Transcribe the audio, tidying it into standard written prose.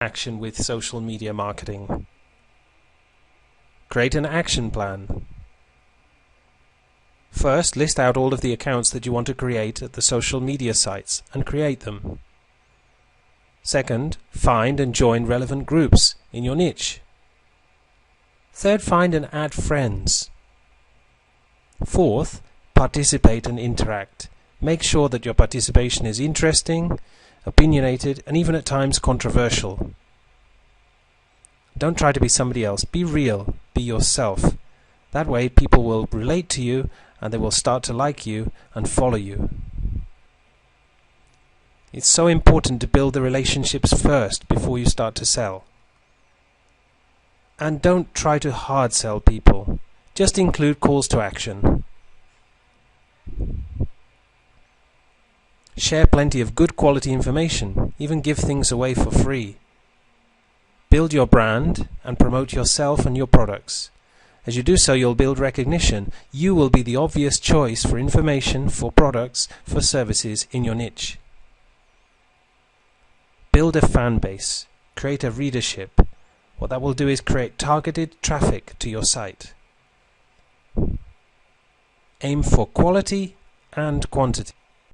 action with social media marketing. Create an action plan. First, list out all of the accounts that you want to create at the social media sites and create them. Second, find and join relevant groups in your niche. Third, find and add friends. Fourth, participate and interact. Make sure that your participation is interesting, opinionated, and even at times controversial. Don't try to be somebody else. Be real. Be yourself. That way people will relate to you and they will start to like you and follow you. It's so important to build the relationships first before you start to sell. And don't try to hard sell people. Just include calls to action. Share plenty of good quality information, even give things away for free. Build your brand and promote yourself and your products. As you do so, you'll build recognition. You will be the obvious choice for information, for products, for services in your niche. Build a fan base. Create a readership. What that will do is create targeted traffic to your site. Aim for quality and quantity.